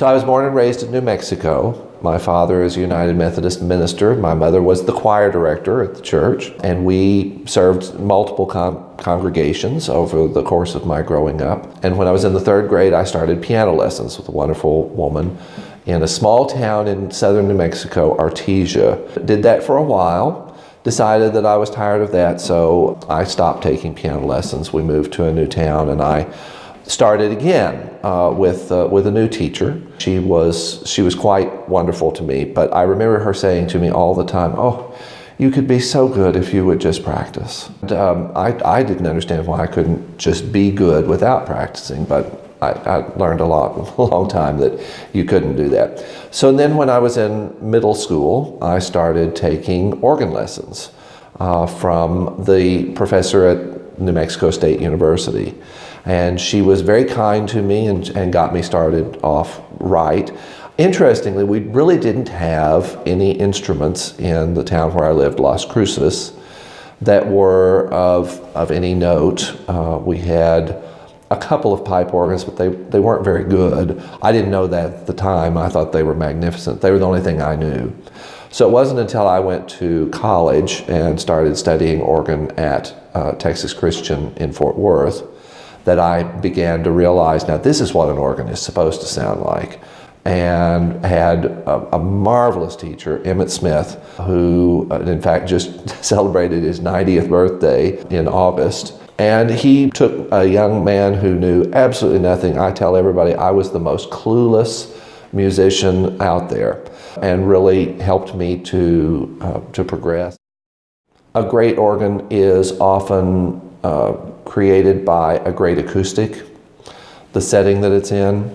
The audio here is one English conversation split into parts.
So I was born and raised in New Mexico. My father is a United Methodist minister. My mother was the choir director at the church, and we served multiple congregations over the course of my growing up. And when I was in the third grade, I started piano lessons with a wonderful woman in a small town in southern New Mexico, Artesia. Did that for a while, decided that I was tired of that, so I stopped taking piano lessons. We moved to a new town, and I started again with a new teacher. She was quite wonderful to me, but I remember her saying to me all the time, "Oh, you could be so good if you would just practice." And, I didn't understand why I couldn't just be good without practicing, but I learned a long time that you couldn't do that. So then when I was in middle school, I started taking organ lessons from the professor at New Mexico State University. And she was very kind to me and got me started off right. Interestingly, we really didn't have any instruments in the town where I lived, Las Cruces, that were of any note. We had a couple of pipe organs, but they weren't very good. I didn't know that at the time. I thought they were magnificent. They were the only thing I knew. So it wasn't until I went to college and started studying organ at Texas Christian in Fort Worth that I began to realize, now this is what an organ is supposed to sound like. And had a marvelous teacher, Emmett Smith, who in fact just celebrated his 90th birthday in August. And he took a young man who knew absolutely nothing. I tell everybody I was the most clueless musician out there, and really helped me to progress. A great organ is often created by a great acoustic, the setting that it's in.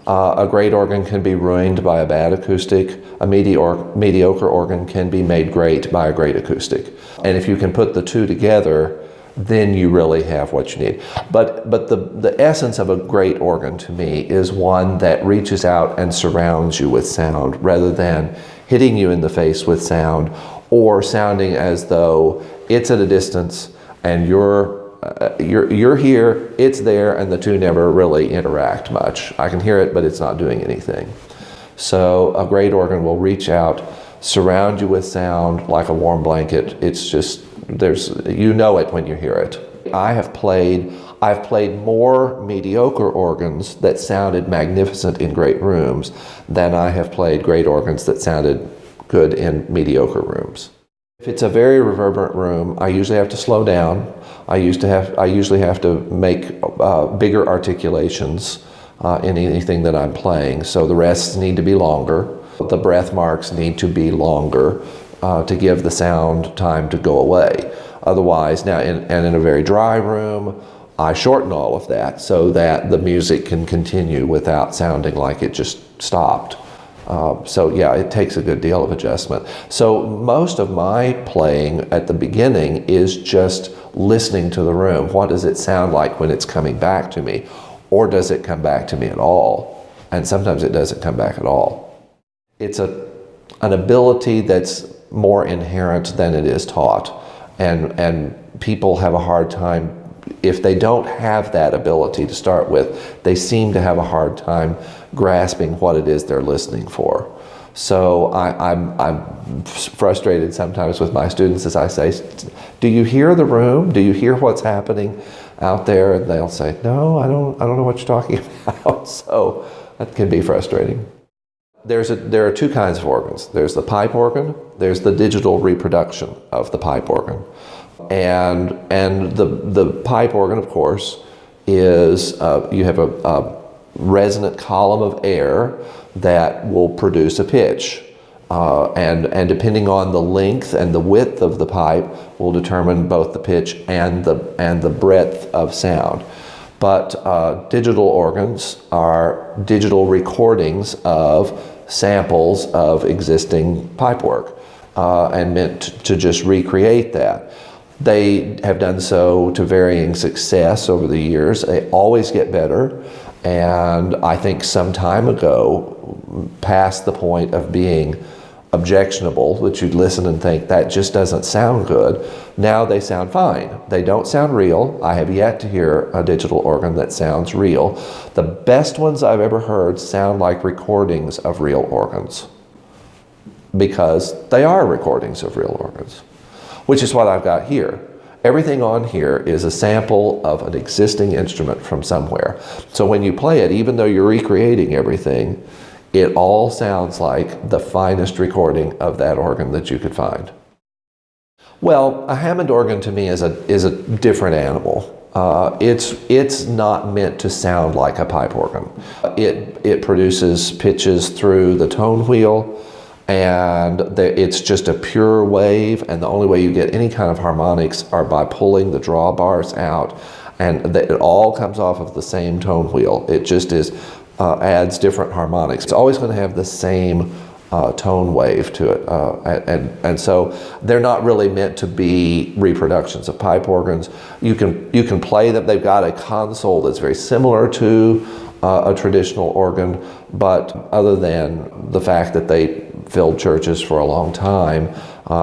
A great organ can be ruined by a bad acoustic. A mediocre organ can be made great by a great acoustic. And if you can put the two together, then you really have what you need. But the essence of a great organ to me is one that reaches out and surrounds you with sound rather than hitting you in the face with sound or sounding as though it's at a distance and you're here, it's there, and the two never really interact much. I can hear it, but it's not doing anything. So a great organ will reach out, surround you with sound like a warm blanket. It's just, you know it when you hear it. I've played more mediocre organs that sounded magnificent in great rooms than I have played great organs that sounded good in mediocre rooms. If it's a very reverberant room, I usually have to slow down. I usually have to make bigger articulations in anything that I'm playing. So the rests need to be longer. The breath marks need to be longer to give the sound time to go away. Otherwise, in a very dry room, I shorten all of that so that the music can continue without sounding like it just stopped. So yeah, it takes a good deal of adjustment. So most of my playing at the beginning is just listening to the room. What does it sound like when it's coming back to me? Or does it come back to me at all? And sometimes it doesn't come back at all. It's an ability that's more inherent than it is taught. And people have a hard time, if they don't have that ability to start with, they seem to have a hard time grasping what it is they're listening for. So I'm frustrated sometimes with my students as I say, "Do you hear the room? Do you hear what's happening out there?" And they'll say, "No, I don't know what you're talking about." So that can be frustrating. There are two kinds of organs. There's the pipe organ. There's the digital reproduction of the pipe organ. And the pipe organ, of course, is you have a resonant column of air that will produce a pitch. And depending on the length and the width of the pipe will determine both the pitch and the breadth of sound. But digital organs are digital recordings of samples of existing pipework and meant to just recreate that. They have done so to varying success over the years. They always get better, and I think some time ago passed the point of being objectionable, that you'd listen and think that just doesn't sound good. Now they sound fine. They don't sound real. I have yet to hear a digital organ that sounds real. The best ones I've ever heard sound like recordings of real organs, because they are recordings of real organs, which is what I've got here. Everything on here is a sample of an existing instrument from somewhere. So when you play it, even though you're recreating everything, it all sounds like the finest recording of that organ that you could find. Well, a Hammond organ to me is a different animal. It's not meant to sound like a pipe organ. It produces pitches through the tone wheel, and it's just a pure wave, and the only way you get any kind of harmonics are by pulling the drawbars out, and it all comes off of the same tone wheel. It just adds different harmonics. It's always going to have the same tone wave to it, and so they're not really meant to be reproductions of pipe organs. You can play them. They've got a console that's very similar to a traditional organ, but other than the fact that they filled churches for a long time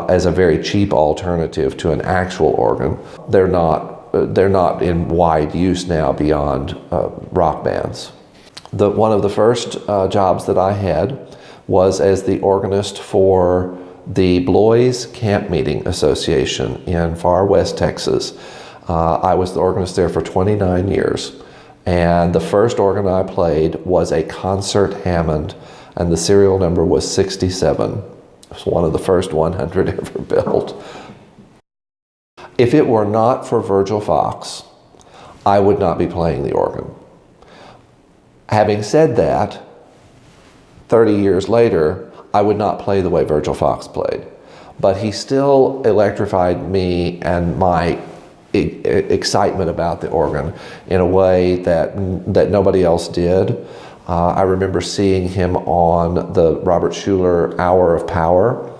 as a very cheap alternative to an actual organ, they're not in wide use now beyond rock bands. One of the first jobs that I had was as the organist for the Blois Camp Meeting Association in far west Texas. I was the organist there for 29 years, and the first organ I played was a concert Hammond, and the serial number was 67. It was one of the first 100 ever built. If it were not for Virgil Fox, I would not be playing the organ. Having said that, 30 years later, I would not play the way Virgil Fox played. But he still electrified me and my excitement about the organ in a way that nobody else did. I remember seeing him on the Robert Schuller Hour of Power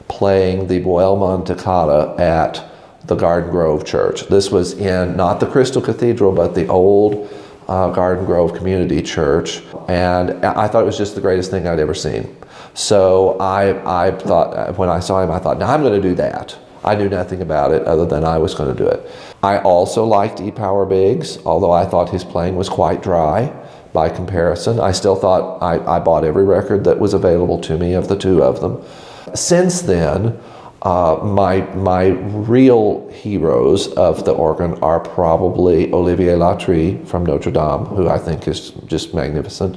playing the Bohème Toccata at the Garden Grove Church. This was in not the Crystal Cathedral, but the old Garden Grove Community Church, and I thought it was just the greatest thing I'd ever seen. So I thought, when I saw him, I thought, now I'm going to do that. I knew nothing about it other than I was going to do it. I also liked E. Power Biggs, although I thought his playing was quite dry by comparison. I still thought I bought every record that was available to me of the two of them. Since then, my real heroes of the organ are probably Olivier Latry from Notre Dame, who I think is just magnificent,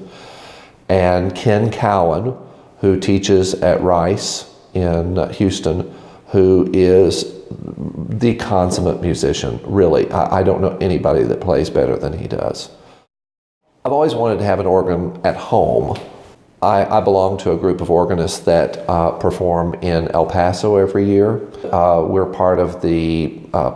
and Ken Cowan, who teaches at Rice in Houston, who is the consummate musician, really. I don't know anybody that plays better than he does. I've always wanted to have an organ at home. I belong to a group of organists that perform in El Paso every year. We're part of the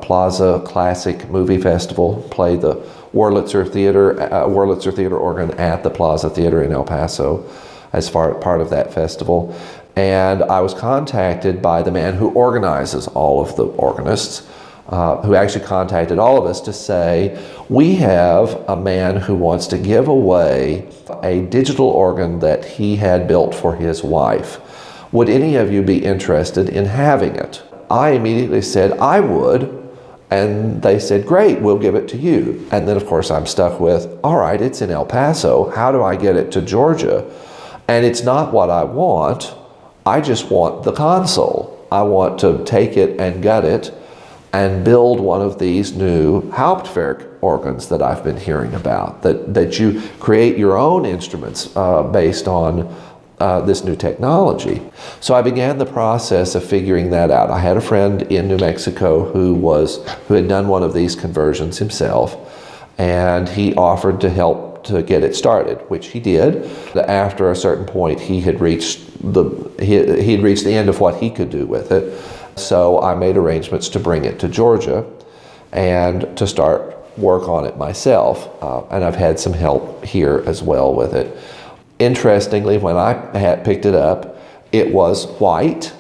Plaza Classic Movie Festival, play the Wurlitzer Theater organ at the Plaza Theater in El Paso as part of that festival. And I was contacted by the man who organizes all of the organists, who actually contacted all of us to say, we have a man who wants to give away a digital organ that he had built for his wife. Would any of you be interested in having it? I immediately said I would, and they said, great, we'll give it to you. And then of course I'm stuck with, all right, it's in El Paso, how do I get it to Georgia? And it's not what I want, I just want the console. I want to take it and gut it and build one of these new Hauptwerk organs that I've been hearing about, that you create your own instruments based on this new technology. So I began the process of figuring that out. I had a friend in New Mexico who had done one of these conversions himself, and he offered to help to get it started, which he did. After a certain point, he had reached the end of what he could do with it. So I made arrangements to bring it to Georgia and to start work on it myself. And I've had some help here as well with it. Interestingly, when I had picked it up, it was white.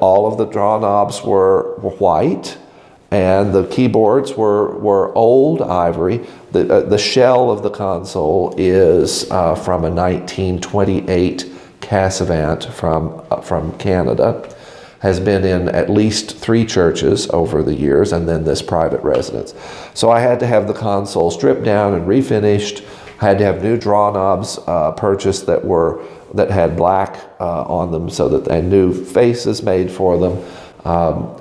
All of the draw knobs were white, and the keyboards were old ivory. The shell of the console is from a 1928 Cassavant from Canada, has been in at least 3 churches over the years, and then this private residence. So I had to have the console stripped down and refinished. I had to have new draw knobs purchased that had black on them, and new faces made for them,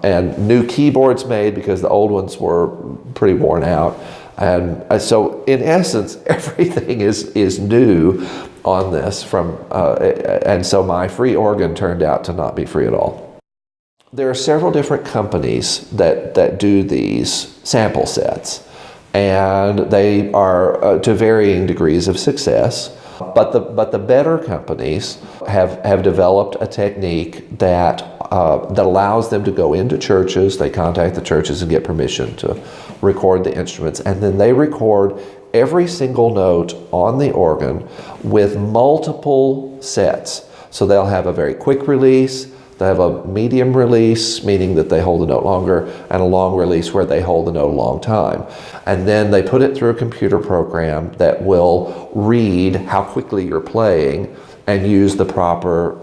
and new keyboards made because the old ones were pretty worn out. And so in essence, everything is new on this and so my free organ turned out to not be free at all. There are several different companies that do these sample sets, and they are to varying degrees of success. But the better companies have developed a technique that allows them to go into churches. They contact the churches and get permission to record the instruments, and then they record every single note on the organ with multiple sets. So they'll have a very quick release, they have a medium release, meaning that they hold the note longer, and a long release where they hold the note a long time. And then they put it through a computer program that will read how quickly you're playing and use the proper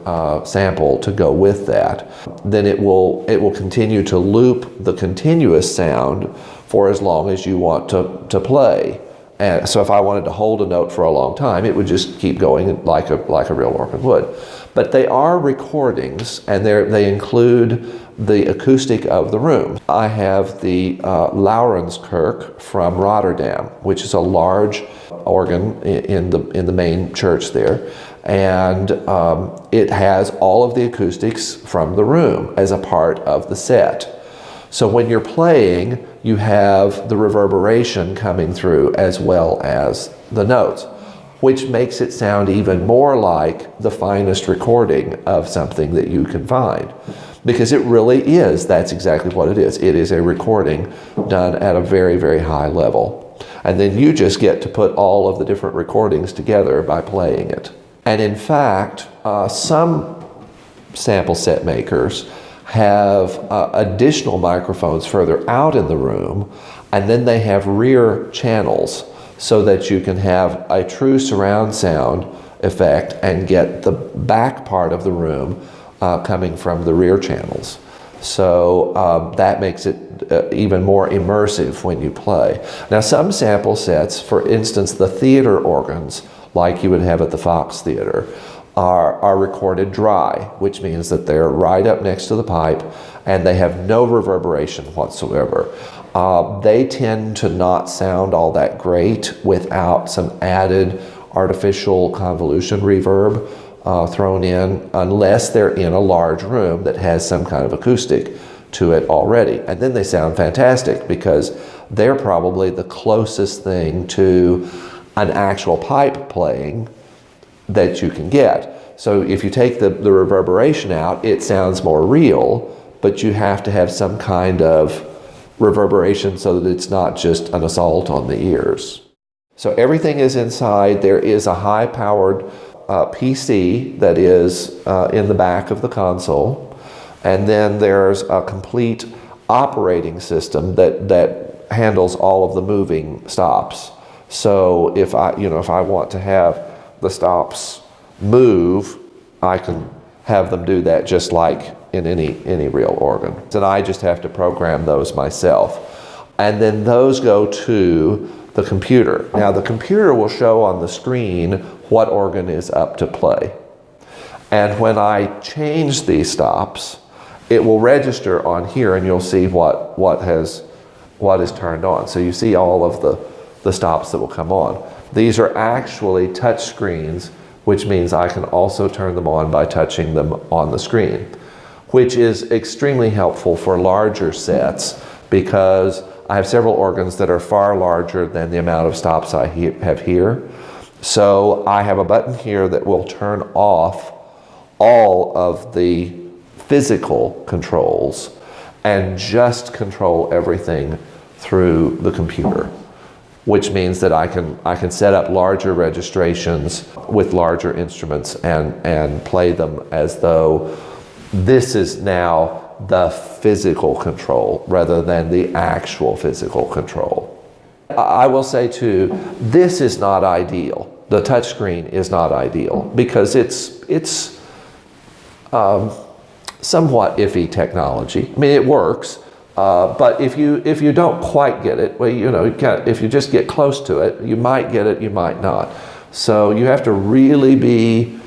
sample to go with that. Then it will continue to loop the continuous sound for as long as you want to play. And so if I wanted to hold a note for a long time, it would just keep going like a real organ would. But they are recordings, and they include the acoustic of the room. I have the Laurenskerk from Rotterdam, which is a large organ in the main church there, and it has all of the acoustics from the room as a part of the set. So when you're playing, you have the reverberation coming through as well as the notes, which makes it sound even more like the finest recording of something that you can find. Because it really is, that's exactly what it is. It is a recording done at a very, very high level. And then you just get to put all of the different recordings together by playing it. And in fact, some sample set makers have additional microphones further out in the room, and then they have rear channels so that you can have a true surround sound effect and get the back part of the room coming from the rear channels. So that makes it even more immersive when you play. Now some sample sets, for instance the theater organs like you would have at the Fox Theater, are recorded dry, which means that they're right up next to the pipe and they have no reverberation whatsoever. They tend to not sound all that great without some added artificial convolution reverb thrown in, unless they're in a large room that has some kind of acoustic to it already. And then they sound fantastic because they're probably the closest thing to an actual pipe playing that you can get. So if you take the reverberation out, it sounds more real, but you have to have some kind of reverberation so that it's not just an assault on the ears. So everything is inside. There is a high-powered PC that is in the back of the console, and then there's a complete operating system that handles all of the moving stops. So if I want to have the stops move, I can have them do that just like in any real organ. And I just have to program those myself. And then those go to the computer. Now the computer will show on the screen what organ is up to play. And when I change these stops, it will register on here and you'll see what is turned on. So you see all of the stops that will come on. These are actually touch screens, which means I can also turn them on by touching them on the screen, which is extremely helpful for larger sets because I have several organs that are far larger than the amount of stops I have here. So I have a button here that will turn off all of the physical controls and just control everything through the computer, which means that I can set up larger registrations with larger instruments and play them as though this is now the physical control rather than the actual physical control. I will say too, this is not ideal. the touchscreen is not ideal because it's somewhat iffy technology. I mean, it works, but if you don't quite get it, well, if you just get close to it, you might get it, you might not. So you have to really be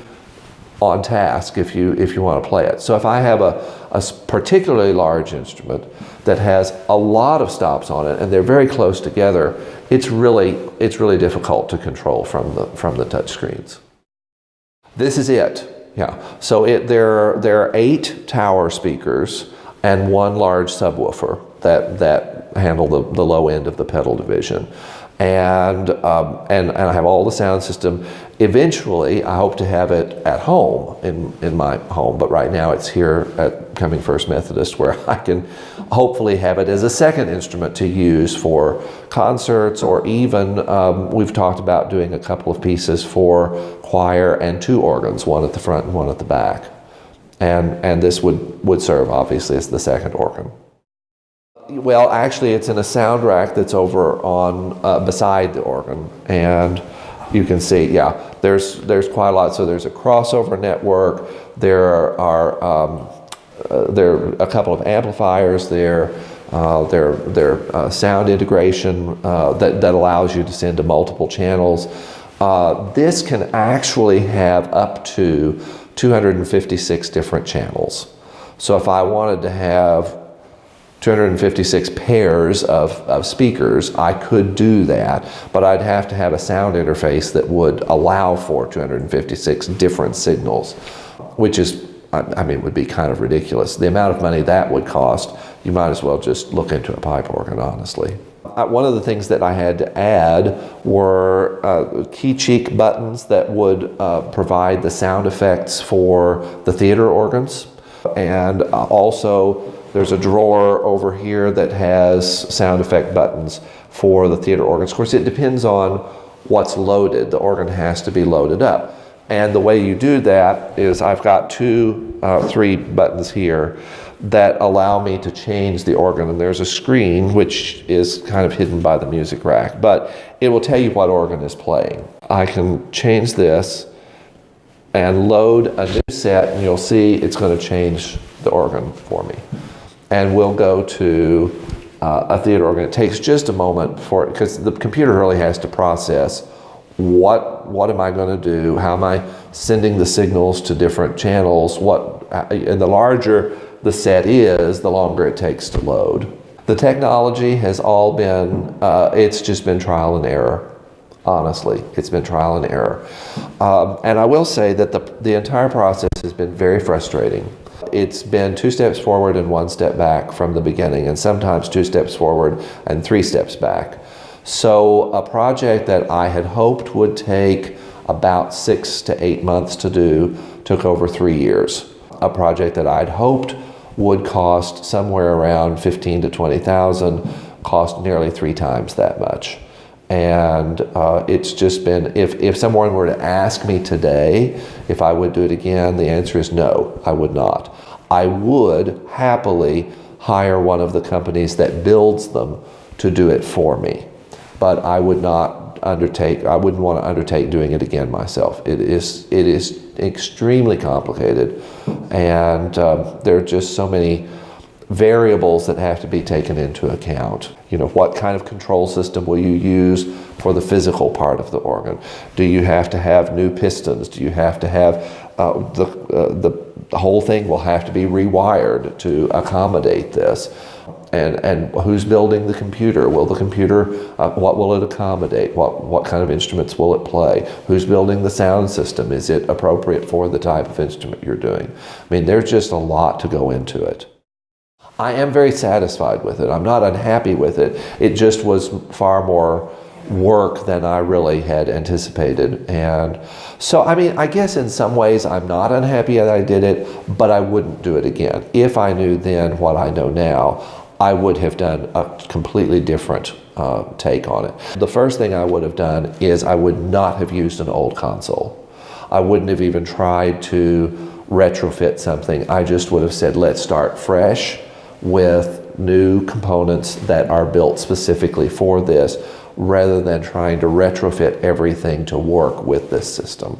on task if you want to play it. So if I have a particularly large instrument that has a lot of stops on it and they're very close together, it's really difficult to control from the touch screens. This is it. Yeah. So there are 8 tower speakers and 1 large subwoofer that handle the low end of the pedal division. And I have all the sound system. Eventually, I hope to have it at home, in my home, but right now it's here at Cumming First Methodist, where I can hopefully have it as a second instrument to use for concerts, or even we've talked about doing a couple of pieces for choir and 2 organs, one at the front and one at the back. And this would serve, obviously, as the second organ. Well, actually, it's in a sound rack that's over on beside the organ, and you can see, yeah, there's quite a lot. So there's a crossover network. There are a couple of amplifiers there. There sound integration that allows you to send to multiple channels. This can actually have up to 256 different channels. So if I wanted to have 256 pairs of speakers, I could do that, but I'd have to have a sound interface that would allow for 256 different signals, which is, I mean, would be kind of ridiculous. The amount of money that would cost, you might as well just look into a pipe organ, honestly. One of the things that I had to add were key cheek buttons that would provide the sound effects for the theater organs, and also there's a drawer over here that has sound effect buttons for the theater organs. Of course, it depends on what's loaded. The organ has to be loaded up. And the way you do that is I've got 3 buttons here that allow me to change the organ. And there's a screen which is kind of hidden by the music rack, but it will tell you what organ is playing. I can change this and load a new set, and you'll see it's going to change the organ for me. And we'll go to a theater organ. It takes just a moment because the computer really has to process what am I going to do? How am I sending the signals to different channels? And the larger the set is, the longer it takes to load. The technology has all been, it's just been trial and error. Honestly, it's been trial and error. And I will say that the entire process has been very frustrating. It's been 2 steps forward and 1 step back from the beginning, and sometimes 2 steps forward and 3 steps back. So a project that I had hoped would take about 6 to 8 months to do took over 3 years. A project that I'd hoped would cost somewhere around $15,000 to $20,000 cost nearly 3 times that much. And it's just been, if someone were to ask me today if I would do it again, the answer is no, I would not. I would happily hire one of the companies that builds them to do it for me, but I would not undertake, I wouldn't want to undertake doing it again myself. It is extremely complicated, and there are just so many variables that have to be taken into account. You know, what kind of control system will you use for the physical part of the organ? Do you have to have new pistons? Do you have to have the whole thing will have to be rewired to accommodate this? And who's building the computer? Will the computer, what will it accommodate? What kind of instruments will it play? Who's building the sound system? Is it appropriate for the type of instrument you're doing? I mean, there's just a lot to go into it. I am very satisfied with it. I'm not unhappy with it. It just was far more work than I really had anticipated. And so, I mean, I guess in some ways I'm not unhappy that I did it, but I wouldn't do it again. If I knew then what I know now, I would have done a completely different take on it. The first thing I would have done is I would not have used an old console. I wouldn't have even tried to retrofit something. I just would have said, let's start fresh with new components that are built specifically for this. rather than trying to retrofit everything to work with this system,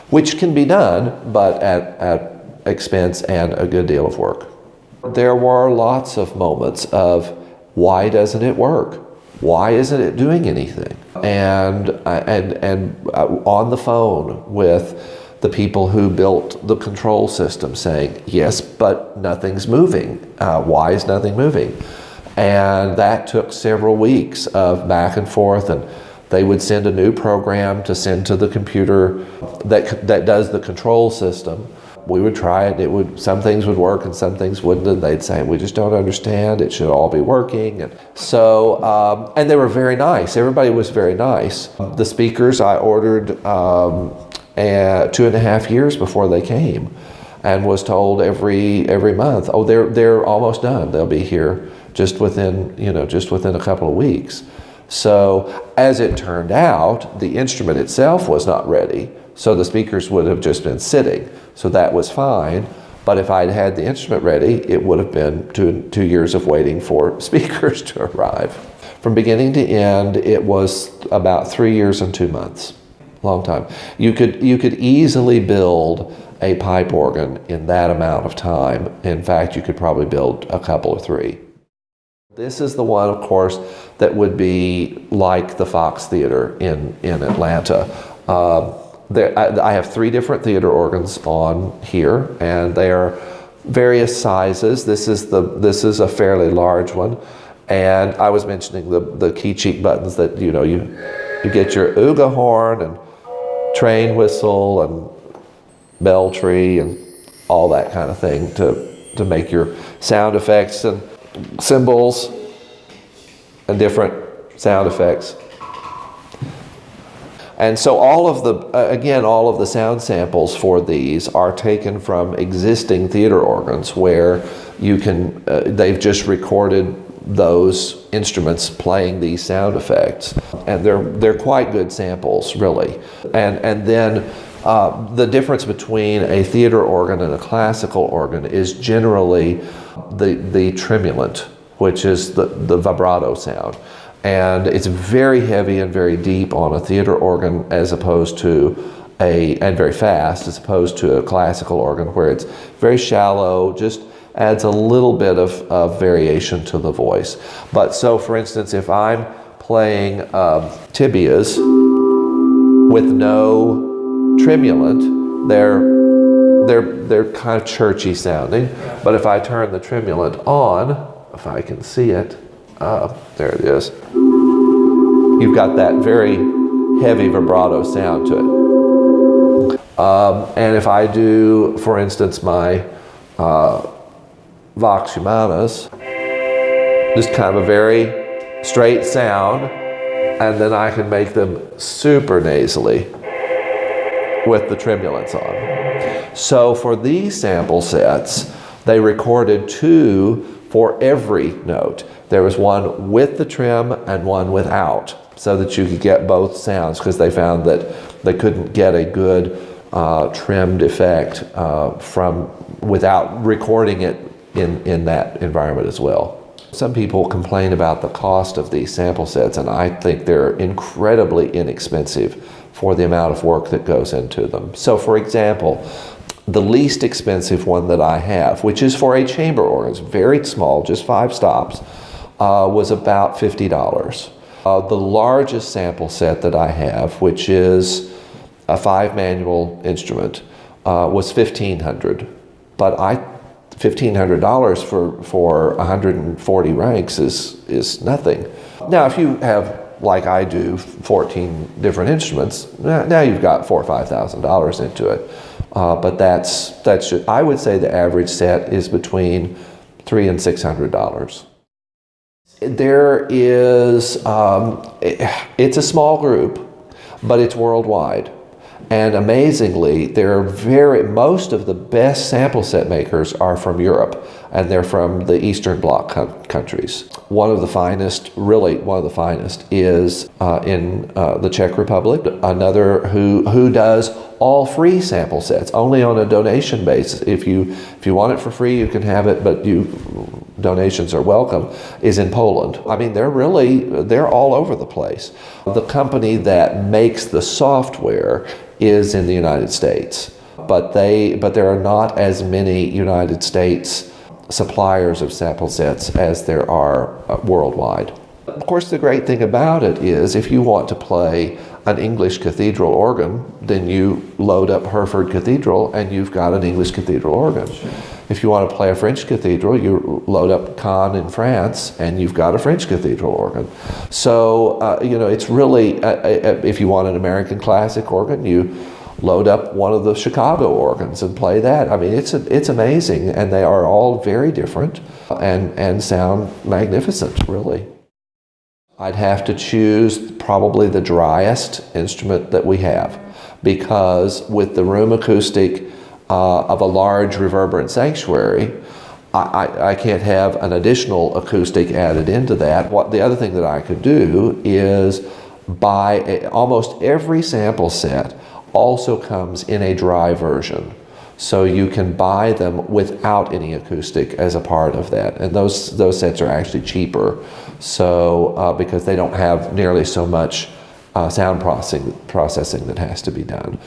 which can be done, but at expense and a good deal of work. There were lots of moments of, why doesn't it work? Why isn't it doing anything? And on the phone with the people who built the control system saying, yes, but nothing's moving. Why is nothing moving? And that took several weeks of back and forth, and they would send a new program to send to the computer that does the control system. We would try it. Some things would work and some things wouldn't, and they'd say, we just don't understand, it should all be working. And so, and they were very nice. Everybody was very nice. The speakers I ordered 2.5 years before they came, and was told every month, oh, they're almost done. They'll be here just within a couple of weeks. So as it turned out, the instrument itself was not ready, so the speakers would have just been sitting. So that was fine. But if I'd had the instrument ready, it would have been two years of waiting for speakers to arrive. From beginning to end, it was about 3 years and 2 months. Long time. You could easily build a pipe organ in that amount of time. In fact, you could probably build a couple or three. This is the one, of course, that would be like the Fox Theater in Atlanta. I have 3 different theater organs on here, and they are various sizes. This is a fairly large one, and I was mentioning the key cheek buttons that you get your ooga horn and train whistle and bell tree and all that kind of thing to make your sound effects, and cymbals and different sound effects. And so all of the sound samples for these are taken from existing theater organs where you can, they've just recorded those instruments playing these sound effects. And they're quite good samples, really. And then the difference between a theater organ and a classical organ is generally the tremulant, which is the vibrato sound. And it's very heavy and very deep on a theater organ as opposed to and very fast as opposed to a classical organ, where it's very shallow, just adds a little bit of variation to the voice. But so, for instance, if I'm playing tibias with no tremulant, they're kind of churchy sounding. But if I turn the tremulant on, if I can see it, there it is. You've got that very heavy vibrato sound to it. And if I do, for instance, my vox humanus, just kind of a very straight sound, and then I can make them super nasally with the tremulants on. So for these sample sets, they recorded 2 for every note. There was one with the trim and one without, so that you could get both sounds, because they found that they couldn't get a good trimmed effect without recording it in that environment as well. Some people complain about the cost of these sample sets, and I think they're incredibly inexpensive for the amount of work that goes into them. So for example, the least expensive one that I have, which is for a chamber organ, it's very small, just 5 stops, was about $50. The largest sample set that I have, which is a 5-manual instrument, was $1,500. But $1,500 for 140 ranks is nothing. Now, if you have, like I do, 14 different instruments, now you've got $4,000 or $5,000 into it. But that's I would say the average set is between $300 and $600. There is, it's a small group, but it's worldwide. And amazingly, most of the best sample set makers are from Europe, and they're from the Eastern Bloc countries. One of the finest, really one of the finest, is in the Czech Republic. Another who does all free sample sets, only on a donation basis. If you want it for free, you can have it, but you donations are welcome, is in Poland. I mean, they're all over the place. The company that makes the software is in the United States, but there are not as many United States suppliers of sample sets as there are worldwide. Of course, the great thing about it is if you want to play an English cathedral organ, then you load up Hereford Cathedral and you've got an English cathedral organ. If you want to play a French cathedral, you load up Caen in France and you've got a French cathedral organ. So, it's really, if you want an American classic organ, you load up one of the Chicago organs and play that. I mean, it's amazing, and they are all very different and sound magnificent, really. I'd have to choose probably the driest instrument that we have, because with the room acoustic of a large reverberant sanctuary, I can't have an additional acoustic added into that. The other thing that I could do is buy almost every sample set also comes in a dry version. So you can buy them without any acoustic as a part of that. And those sets are actually cheaper. So because they don't have nearly so much sound processing that has to be done.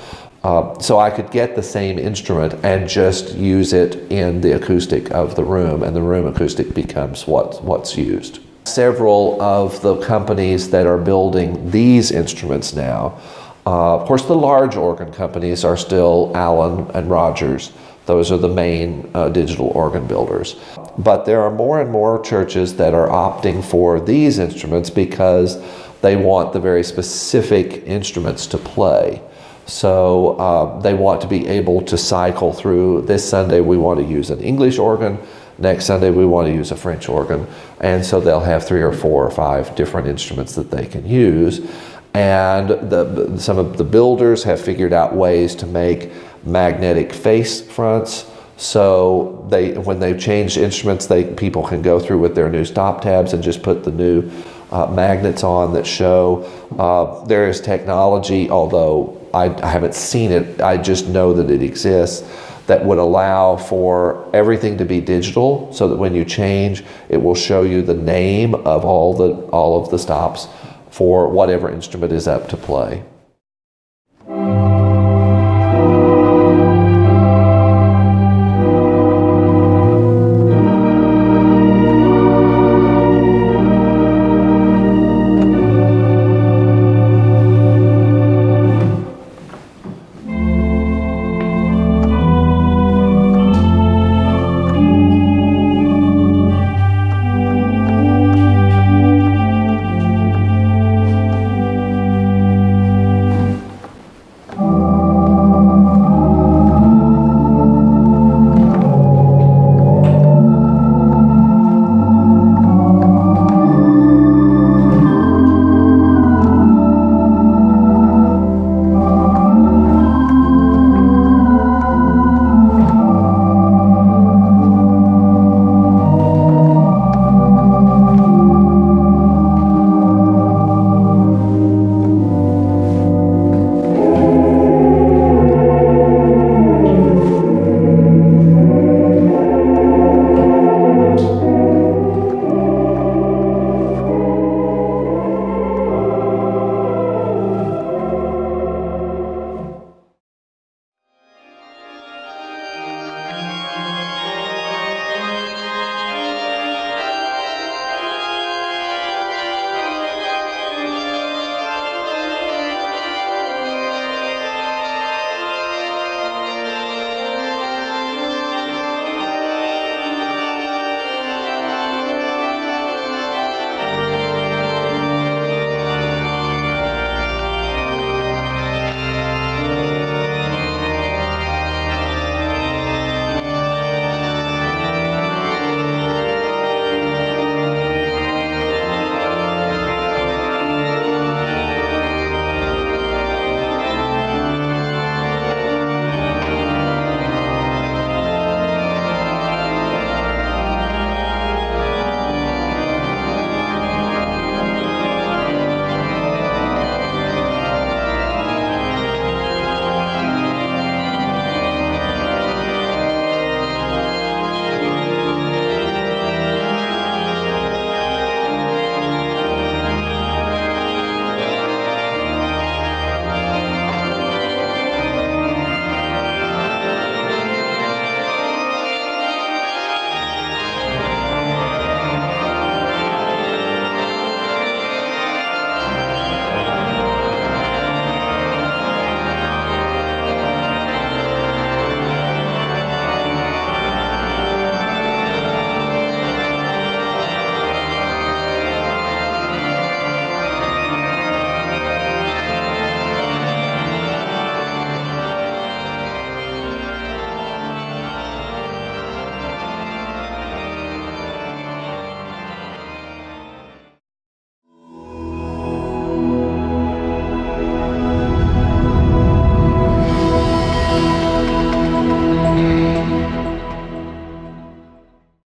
So I could get the same instrument and just use it in the acoustic of the room, and the room acoustic becomes what's used. Several of the companies that are building these instruments now, of course, the large organ companies are still Allen and Rogers. Those are the main digital organ builders. But there are more and more churches that are opting for these instruments because they want the very specific instruments to play. So they want to be able to cycle through. This Sunday we want to use an English organ. Next Sunday we want to use a French organ. And so they'll have 3 or 4 or 5 different instruments that they can use. And some of the builders have figured out ways to make magnetic face fronts. So when they change instruments, people can go through with their new stop tabs and just put the new magnets on that show. There is technology, although I haven't seen it, I just know that it exists, that would allow for everything to be digital, so that when you change, it will show you the name of all of the stops for whatever instrument is up to play.